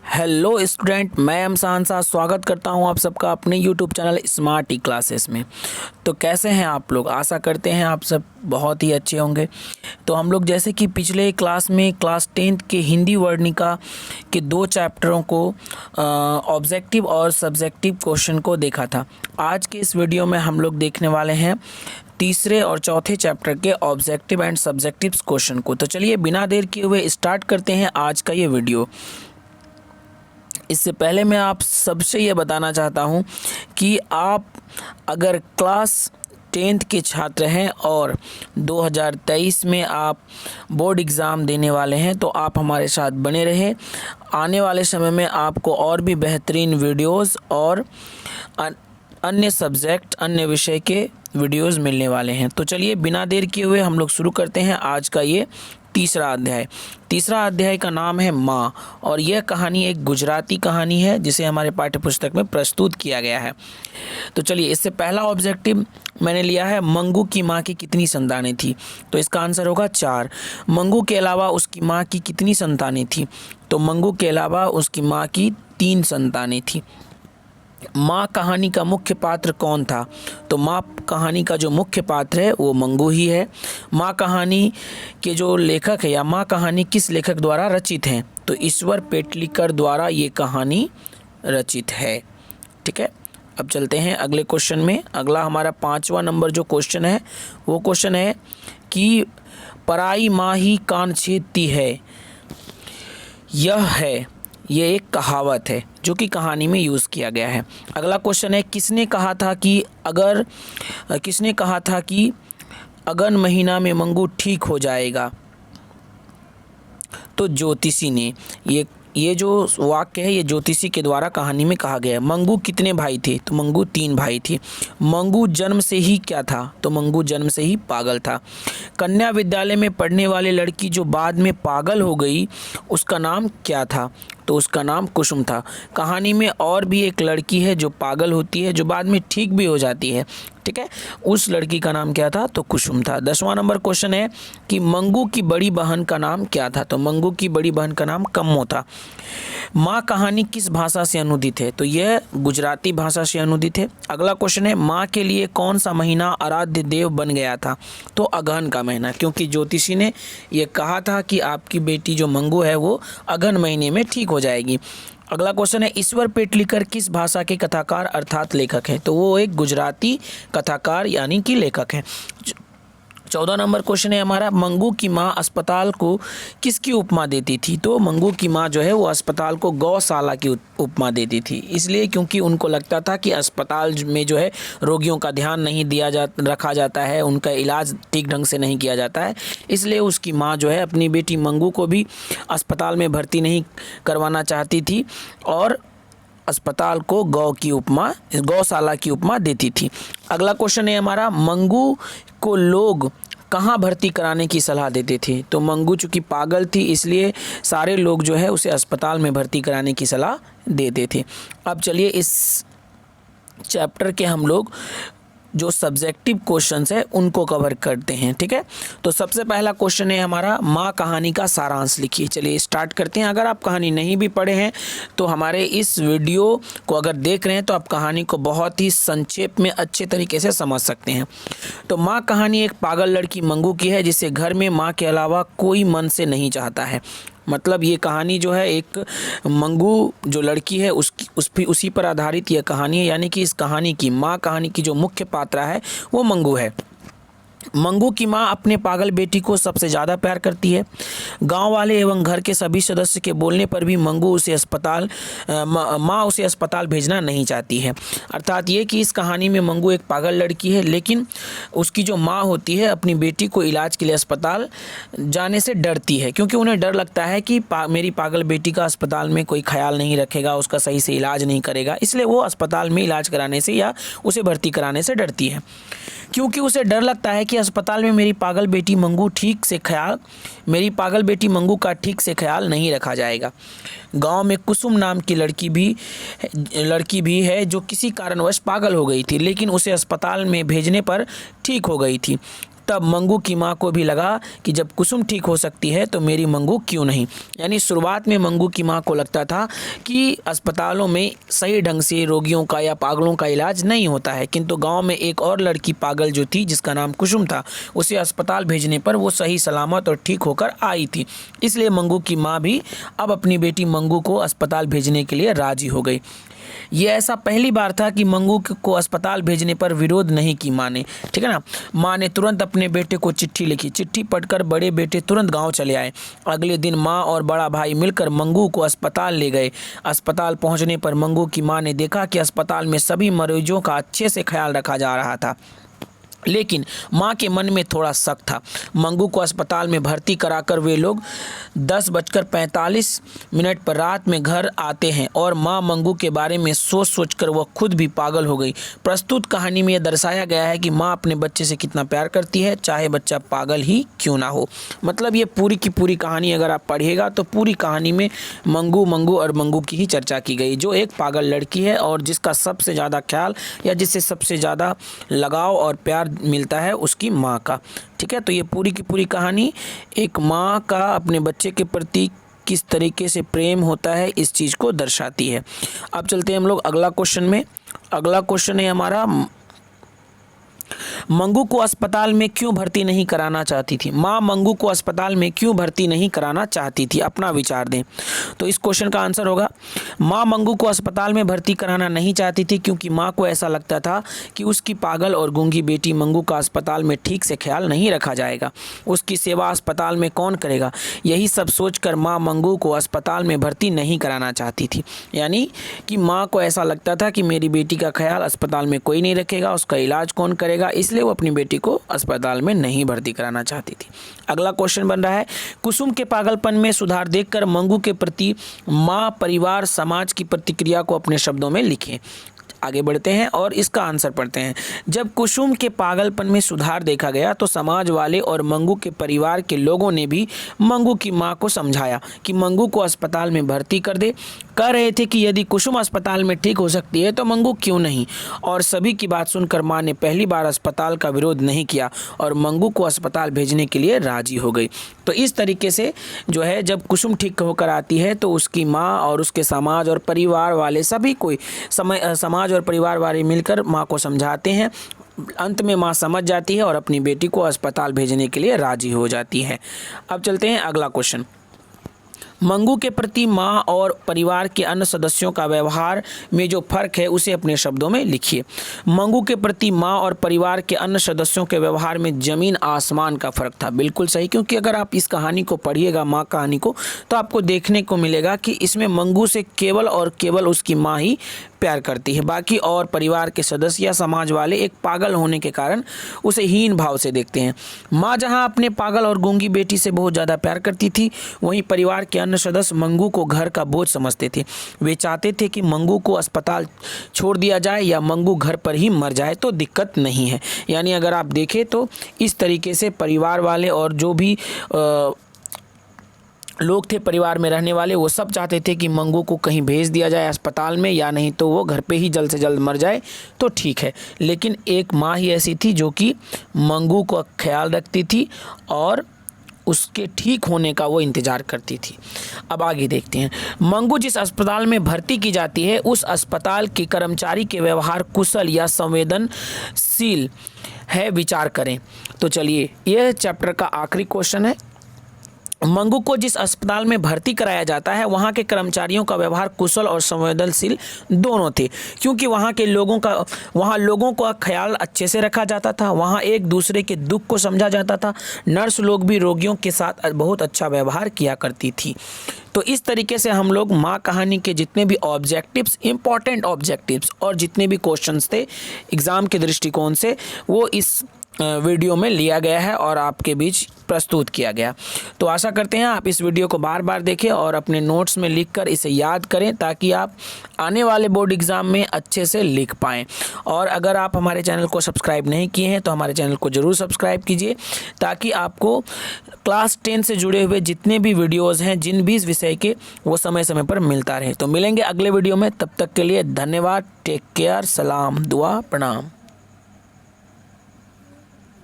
Hello student, मैं एमसान सा स्वागत करता हूं आप सबका अपने यूट्यूब चैनल स्मार्ट ई क्लासेस में। तो कैसे हैं आप लोग? आशा करते हैं आप सब बहुत ही अच्छे होंगे। तो हम लोग जैसे कि पिछले क्लास में क्लास 10th के हिंदी वर्णिका के 2 चैप्टरों को ऑब्जेक्टिव और सब्जेक्टिव क्वेश्चन को देखा था। आज के इस वीडियो में हम लोग देखने वाले हैं तीसरे और चौथे चैप्टर के ऑब्जेक्टिव एंड सब्जेक्टिव क्वेश्चन को। तो चलिए बिना देर किए हुए स्टार्ट करते हैं आज का ये वीडियो। इससे पहले मैं आप सबसे ये बताना चाहता हूँ कि आप अगर क्लास 10th के छात्र हैं और 2023 में आप बोर्ड एग्ज़ाम देने वाले हैं तो आप हमारे साथ बने रहें। आने वाले समय में आपको और भी बेहतरीन वीडियोस और अन्य सब्जेक्ट अन्य विषय के वीडियोस मिलने वाले हैं। तो चलिए बिना देर किए हुए हम लोग शुरू करते हैं आज का ये तीसरा अध्याय। तीसरा अध्याय का नाम है माँ और यह कहानी एक गुजराती कहानी है जिसे हमारे पाठ्य पुस्तक में प्रस्तुत किया गया है। तो चलिए इससे पहला ऑब्जेक्टिव मैंने लिया है मंगू की माँ की कितनी संतानें थी। तो इसका आंसर होगा 4। मंगू के अलावा उसकी माँ की कितनी संतानें थी? तो मंगू के अलावा उसकी माँ की 3 संतानें थी। माँ कहानी का मुख्य पात्र कौन था? तो माँ कहानी का जो मुख्य पात्र है वो मंगू ही है। माँ कहानी के जो लेखक है या माँ कहानी किस लेखक द्वारा रचित है? तो ईश्वर पेटलीकर द्वारा ये कहानी रचित है। ठीक है, अब चलते हैं अगले क्वेश्चन में। अगला हमारा 5वां नंबर जो क्वेश्चन है वो क्वेश्चन है कि पराई माँ ही कान छेदती है। ये एक कहावत है जो कि कहानी में यूज़ किया गया है। अगला क्वेश्चन है किसने कहा था कि अगन महीना में मंगू ठीक हो जाएगा? तो ज्योतिषी ने। ये जो वाक्य है ये ज्योतिषी के द्वारा कहानी में कहा गया है। मंगू कितने भाई थे? तो मंगू 3 भाई थे। मंगू जन्म से ही क्या था? तो मंगू जन्म से ही पागल था। कन्या विद्यालय में पढ़ने वाली लड़की जो बाद में पागल हो गई उसका नाम क्या था? तो उसका नाम कुसुम था। कहानी में और भी एक लड़की है जो पागल होती है जो बाद में ठीक भी हो जाती है। ठीक है, उस लड़की का नाम क्या था? तो कुसुम था। 10वां नंबर क्वेश्चन है कि मंगू की बड़ी बहन का नाम क्या था? तो मंगू की बड़ी बहन का नाम कम्मो था। माँ कहानी किस भाषा से अनुदित है? तो यह गुजराती भाषा से अनुदित है। अगला क्वेश्चन है माँ के लिए कौन सा महीना आराध्य देव बन गया था? तो अगहन का महीना, क्योंकि ज्योतिषी ने यह कहा था कि आपकी बेटी जो मंगू है वो अगहन महीने में ठीक हो जाएगी। अगला क्वेश्चन है ईश्वर पेटलीकर किस भाषा के कथाकार अर्थात लेखक है? तो वो एक गुजराती कथाकार यानी कि लेखक है। 14 नंबर क्वेश्चन है हमारा मंगू की माँ अस्पताल को किसकी उपमा देती थी? तो मंगू की माँ जो है वो अस्पताल को गौशाला की उपमा देती थी, इसलिए क्योंकि उनको लगता था कि अस्पताल में जो है रोगियों का ध्यान नहीं रखा जाता है, उनका इलाज ठीक ढंग से नहीं किया जाता है, इसलिए उसकी माँ जो है अपनी बेटी मंगू को भी अस्पताल में भर्ती नहीं करवाना चाहती थी और अस्पताल को गौशाला की उपमा देती थी। अगला क्वेश्चन है हमारा मंगू को लोग कहाँ भर्ती कराने की सलाह देते थे? तो मंगू चूँकि पागल थी इसलिए सारे लोग जो है उसे अस्पताल में भर्ती कराने की सलाह देते थे। अब चलिए इस चैप्टर के हम लोग जो सब्जेक्टिव क्वेश्चंस है उनको कवर करते हैं। ठीक है, तो सबसे पहला क्वेश्चन है हमारा माँ कहानी का सारांश लिखिए। चलिए स्टार्ट करते हैं। अगर आप कहानी नहीं भी पढ़े हैं तो हमारे इस वीडियो को अगर देख रहे हैं तो आप कहानी को बहुत ही संक्षेप में अच्छे तरीके से समझ सकते हैं। तो माँ कहानी एक पागल लड़की मंगू की है जिसे घर में माँ के अलावा कोई मन से नहीं चाहता है। मतलब ये कहानी जो है एक मंगू जो लड़की है उसी पर आधारित यह कहानी है, यानी कि इस कहानी की माँ कहानी की जो मुख्य पात्र है वो मंगू है। मंगू की माँ अपने पागल बेटी को सबसे ज़्यादा प्यार करती है। गांव वाले एवं घर के सभी सदस्य के बोलने पर भी माँ उसे अस्पताल भेजना नहीं चाहती है। अर्थात ये कि इस कहानी में मंगू एक पागल लड़की है लेकिन उसकी जो माँ होती है अपनी बेटी को इलाज के लिए अस्पताल जाने से डरती है, क्योंकि उन्हें डर लगता है कि मेरी पागल बेटी का अस्पताल में कोई ख्याल नहीं रखेगा, उसका सही से इलाज नहीं करेगा, इसलिए वो अस्पताल में इलाज कराने से या उसे भर्ती कराने से डरती है। क्योंकि उसे डर लगता है कि अस्पताल में मेरी पागल बेटी मंगू का ठीक से ख्याल नहीं रखा जाएगा। गांव में कुसुम नाम की लड़की भी है जो किसी कारणवश पागल हो गई थी लेकिन उसे अस्पताल में भेजने पर ठीक हो गई थी। तब मंगू की माँ को भी लगा कि जब कुसुम ठीक हो सकती है तो मेरी मंगू क्यों नहीं। यानी शुरुआत में मंगू की माँ को लगता था कि अस्पतालों में सही ढंग से रोगियों का या पागलों का इलाज नहीं होता है, किंतु गांव में एक और लड़की पागल जो थी जिसका नाम कुसुम था, उसे अस्पताल भेजने पर वो सही सलामत और ठीक होकर आई थी। इसलिए मंगू की माँ भी अब अपनी बेटी मंगू को अस्पताल भेजने के लिए राजी हो गई। ये ऐसा पहली बार था कि मंगू को अस्पताल भेजने पर विरोध नहीं की माँ ने, ठीक है ना। माँ ने तुरंत अपने बेटे को चिट्ठी लिखी। चिट्ठी पढ़कर बड़े बेटे तुरंत गांव चले आए। अगले दिन माँ और बड़ा भाई मिलकर मंगू को अस्पताल ले गए। अस्पताल पहुंचने पर मंगू की माँ ने देखा कि अस्पताल में सभी मरीजों का अच्छे से ख्याल रखा जा रहा था, लेकिन माँ के मन में थोड़ा शक था। मंगू को अस्पताल में भर्ती कराकर वे लोग 10:45 पर रात में घर आते हैं और माँ मंगू के बारे में सोच सोचकर वह खुद भी पागल हो गई। प्रस्तुत कहानी में यह दर्शाया गया है कि माँ अपने बच्चे से कितना प्यार करती है, चाहे बच्चा पागल ही क्यों ना हो। मतलब ये पूरी की पूरी कहानी अगर आप पढ़िएगा तो पूरी कहानी में मंगू और मंगू की ही चर्चा की गई, जो एक पागल लड़की है और जिसका सबसे ज़्यादा ख्याल या जिससे सबसे ज़्यादा लगाव और प्यार मिलता है उसकी माँ का। ठीक है, तो ये पूरी की पूरी कहानी एक माँ का अपने बच्चे के प्रति किस तरीके से प्रेम होता है इस चीज़ को दर्शाती है। अब चलते हैं हम लोग अगला क्वेश्चन में। अगला क्वेश्चन है हमारा, मंगू को अस्पताल में क्यों भर्ती नहीं कराना चाहती थी। माँ मंगू को अस्पताल में क्यों भर्ती नहीं कराना चाहती थी, अपना विचार दें। तो इस क्वेश्चन का आंसर होगा, माँ मंगू को अस्पताल में भर्ती कराना नहीं चाहती थी क्योंकि माँ को ऐसा लगता था कि उसकी पागल और गूंगी बेटी मंगू का अस्पताल में ठीक से ख्याल नहीं रखा जाएगा, उसकी सेवा अस्पताल में कौन करेगा। यही सब सोचकर माँ मंगू को अस्पताल में भर्ती नहीं कराना चाहती थी। यानी कि माँ को ऐसा लगता था कि मेरी बेटी का ख्याल अस्पताल में कोई नहीं रखेगा, उसका इलाज कौन करेगा, इसलिए वो अपनी बेटी को अस्पताल में नहीं भर्ती कराना चाहती थी। अगला क्वेश्चन बन रहा है, कुसुम के पागलपन में सुधार देखकर मंगू के प्रति माँ, परिवार, समाज की प्रतिक्रिया को अपने शब्दों में लिखें। आगे बढ़ते हैं और इसका आंसर पढ़ते हैं। जब कुसुम के पागलपन में सुधार देखा गया तो समाज वाले और मंगू के परिवार के लोगों ने भी मंगू की मां को समझाया कि मंगू को अस्पताल में भर्ती कर दे। कह रहे थे कि यदि कुसुम अस्पताल में ठीक हो सकती है तो मंगू क्यों नहीं। और सभी की बात सुनकर मां ने पहली बार अस्पताल का विरोध नहीं किया और मंगू को अस्पताल भेजने के लिए राजी हो गई। तो इस तरीके से जो है जब कुसुम ठीक होकर आती है तो उसकी माँ और उसके समाज और परिवार वाले सभी कोई समाज और परिवार वाले मिलकर माँ को समझाते हैं। अंत में माँ समझ जाती है और अपनी बेटी को अस्पताल भेजने के लिए राजी हो जाती है। अब चलते हैं अगला क्वेश्चन। मंगू के प्रति माँ और परिवार के अन्य सदस्यों का व्यवहार में जो फर्क है उसे अपने शब्दों में लिखिए। मंगू के प्रति माँ और परिवार के अन्य सदस्यों के व्यवहार में जमीन आसमान का फर्क था। बिल्कुल सही, क्योंकि अगर आप इस कहानी को पढ़िएगा, माँ कहानी को, तो आपको देखने को मिलेगा कि इसमें मंगू से केवल और केवल उसकी माँ ही प्यार करती है। बाकी और परिवार के सदस्य या समाज वाले एक पागल होने के कारण उसे हीन भाव से देखते हैं। माँ जहाँ अपने पागल और गूंगी बेटी से बहुत ज़्यादा प्यार करती थी, वहीं परिवार के अन्य सदस्य मंगू को घर का बोझ समझते थे। वे चाहते थे कि मंगू को अस्पताल छोड़ दिया जाए या मंगू घर पर ही मर जाए तो दिक्कत नहीं है। यानी अगर आप देखें तो इस तरीके से परिवार वाले और जो भी लोग थे परिवार में रहने वाले, वो सब चाहते थे कि मंगू को कहीं भेज दिया जाए अस्पताल में, या नहीं तो वो घर पे ही जल्द से जल्द मर जाए तो ठीक है। लेकिन एक माँ ही ऐसी थी जो कि मंगू का ख्याल रखती थी और उसके ठीक होने का वो इंतज़ार करती थी। अब आगे देखते हैं। मंगू जिस अस्पताल में भर्ती की जाती है उस अस्पताल के कर्मचारी के व्यवहार कुशल या संवेदनशील है, विचार करें। तो चलिए, यह चैप्टर का आखिरी क्वेश्चन है। मंगू को जिस अस्पताल में भर्ती कराया जाता है वहाँ के कर्मचारियों का व्यवहार कुशल और संवेदनशील दोनों थे, क्योंकि वहाँ लोगों का ख्याल अच्छे से रखा जाता था। वहाँ एक दूसरे के दुख को समझा जाता था। नर्स लोग भी रोगियों के साथ बहुत अच्छा व्यवहार किया करती थी। तो इस तरीके से हम लोग माँ कहानी के जितने भी ऑब्जेक्टिव्स, इंपॉर्टेंट ऑब्जेक्टिव्स और जितने भी क्वेश्चंस थे एग्ज़ाम के दृष्टिकोण से, वो इस वीडियो में लिया गया है और आपके बीच प्रस्तुत किया गया। तो आशा करते हैं आप इस वीडियो को बार बार देखें और अपने नोट्स में लिखकर इसे याद करें, ताकि आप आने वाले बोर्ड एग्ज़ाम में अच्छे से लिख पाएँ। और अगर आप हमारे चैनल को सब्सक्राइब नहीं किए हैं तो हमारे चैनल को ज़रूर सब्सक्राइब कीजिए, ताकि आपको क्लास 10 से जुड़े हुए जितने भी वीडियोज़ हैं जिन भी विषय के, वो समय समय पर मिलता रहे। तो मिलेंगे अगले वीडियो में, तब तक के लिए धन्यवाद। टेक केयर, सलाम, दुआ, प्रणाम।